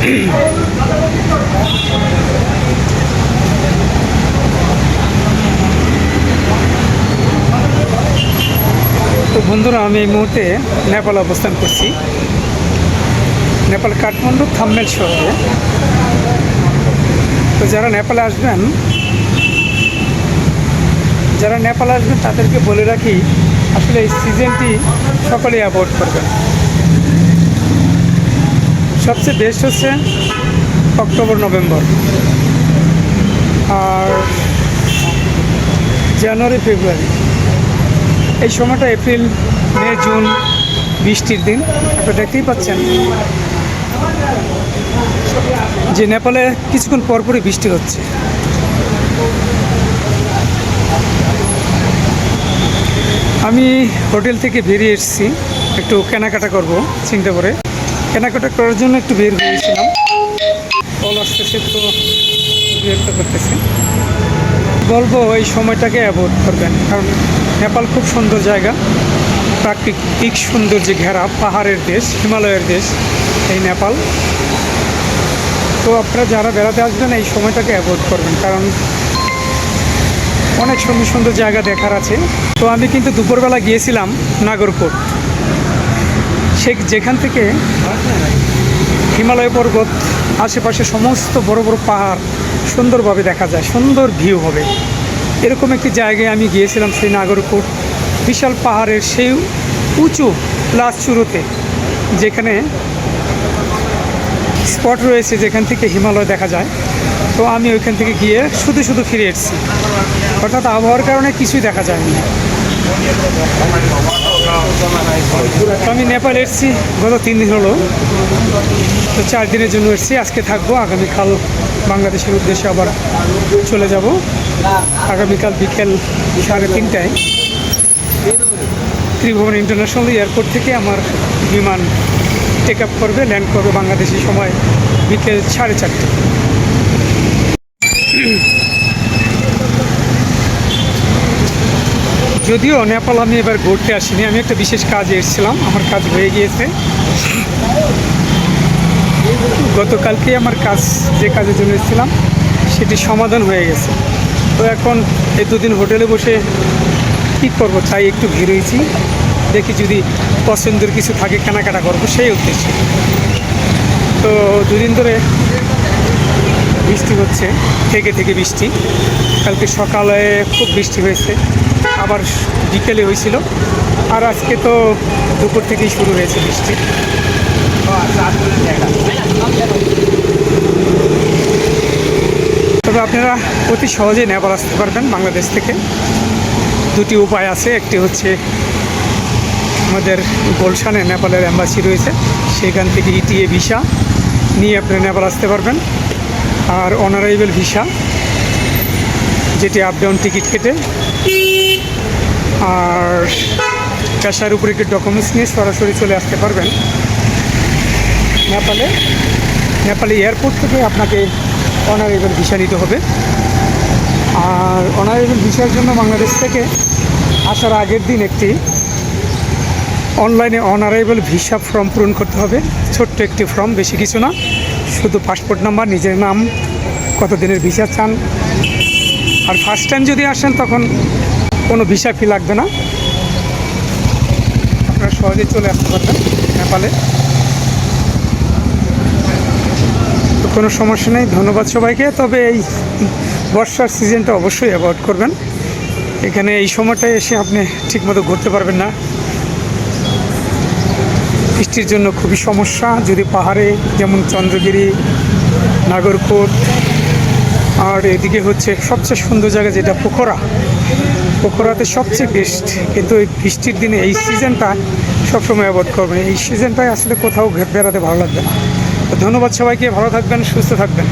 তো বন্ধুরা, আমি এই মুহূর্তে নেপাল অবস্থান করছি। নেপাল কাঠমান্ডু থাম্মেল শহরে। তো যারা নেপালে আসবেন তাদেরকে বলে রাখি, আসলে এই সিজনটি সকলেই অ্যাভয়েড করবেন। সবচেয়ে বেস্ট হচ্ছে অক্টোবর নভেম্বর, আর জানুয়ারি ফেব্রুয়ারি। এই সময়টা এপ্রিল মে জুন বৃষ্টির দিন। আপনারা দেখতেই পাচ্ছেন যে নেপালে কিছুক্ষণ পরপরই বৃষ্টি হচ্ছে। আমি হোটেল থেকে বেরিয়ে এসেছি, একটু কেনাকাটা করব চিন্তা করে। কেনাকাটা করার জন্য একটু বের হয়েছিলাম। কল আসতেছে, তো বিরক্ত করতেছে। বলবো এই সময়টাকে অ্যাভয়েড করবেন, কারণ নেপাল খুব সুন্দর জায়গা, প্রাকৃতিক সৌন্দর্যে ঘেরা, পাহাড়ের দেশ, হিমালয়ের দেশ এই নেপাল। তো আপনারা যারা বেড়াতে আসবেন এই সময়টাকে অ্যাভয়েড করবেন, কারণ অনেক সুন্দর সুন্দর জায়গা দেখার আছে। তো আমি কিন্তু দুপুরবেলা গিয়েছিলাম নাগরকোট। যেখান থেকে হিমালয় পর্বত, আশেপাশে সমস্ত বড় বড় পাহাড় সুন্দরভাবে দেখা যায়, সুন্দর ভিউ হবে। এরকম একটি জায়গায় আমি গিয়েছিলাম, সেই নাগরকোট। বিশাল পাহাড়ের সেই উঁচু প্লাস চূড়োতে, যেখানে স্পট রয়েছে যেখান থেকে হিমালয় দেখা যায়। তো আমি ওইখান থেকে গিয়ে শুধু শুধু ফিরে এসেছি, অর্থাৎ আবহাওয়ার কারণে কিছুই দেখা যায়নি। আমি নেপাল এসেছি গত 3 দিন হলো। তো 4 দিনের জন্য এসেছি, আজকে থাকবো, আগামীকাল বাংলাদেশের উদ্দেশ্যে আবার চলে যাব। আগামীকাল বিকেল 3:30টায় ত্রিভুবন ইন্টারন্যাশনাল এয়ারপোর্ট থেকে আমার বিমান টেক আপ করবে, ল্যান্ড করবে বাংলাদেশি সময় বিকেল 4:30। যদিও নেপাল আমি এবার ঘুরতে আসিনি, আমি একটা বিশেষ কাজে এসেছিলাম, আমার কাজ হয়ে গিয়েছে। গতকালকে আমার কাজ, যে কাজের জন্য এসেছিলাম সেটি সমাধান হয়ে গেছে। তো এখন এই 2 দিন হোটেলে বসে কী করবো, তাই একটু বেরোইছি, দেখি যদি পছন্দের কিছু থাকে কেনাকাটা করবো সেই উদ্দেশ্যে। তো 2 দিন ধরে বৃষ্টি হচ্ছে, থেকে বৃষ্টি। কালকে সকালে খুব বৃষ্টি হয়েছে, আবার বিকেলে হয়েছিল, আর আজকে তো দুপুর থেকেই শুরু হয়েছে বৃষ্টি। তবে আপনারা অতি সহজেই নেপাল আসতে পারবেন বাংলাদেশ থেকে। 2টি উপায় আছে। একটি হচ্ছে আমাদের গুলশানে নেপালের এম্বাসি রয়েছে, সেখান থেকে ইটিএ ভিসা নিয়ে আপনারা নেপাল আসতে পারবেন। আর অনারাইভেল ভিসা, যেটি আপ ডাউন টিকিট কেটে আর ক্যাশার উপরে একটি ডকুমেন্টস নিয়ে সরাসরি চলে আসতে পারবেন নেপালে। নেপালি এয়ারপোর্ট থেকে আপনাকে অনারাইভেল ভিসা নিতে হবে। আর অনারাইভেল ভিসার জন্য বাংলাদেশ থেকে আসার আগের দিন একটি অনলাইনে অনারাইভেল ভিসা ফর্ম পূরণ করতে হবে। ছোট্ট একটি ফর্ম, বেশি কিছু না, শুধু পাসপোর্ট নাম্বার, নিজের নাম, কত দিনের ভিসা চান। আর ফার্স্ট টাইম যদি আসেন তখন কোনো ভিসা ফি লাগবে না, আপনারা সহজেই চলে আসতে পারবেন নেপালে। তো কোনো সমস্যা নেই। ধন্যবাদ সবাইকে। তবে এই বর্ষার সিজনটা অবশ্যই অ্যাভয়েড করবেন। এখানে এই সময়টায় এসে আপনি ঠিকমতো ঘুরতে পারবেন না, বৃষ্টির জন্য খুবই সমস্যা। যদি পাহাড়ে, যেমন চন্দ্রগিরি, নাগরকোট, আর এদিকে হচ্ছে সবচেয়ে সুন্দর জায়গা যেটা পোখরাতে সবচেয়ে বেস্ট। কিন্তু এই বৃষ্টির দিনে এই সিজনটা সবসময় অ্যাভয়েড করবেন। এই সিজনটায় আসলে কোথাও বেড়াতে ভালো লাগবে না। তো ধন্যবাদ সবাইকে, ভালো থাকবেন, সুস্থ থাকবেন।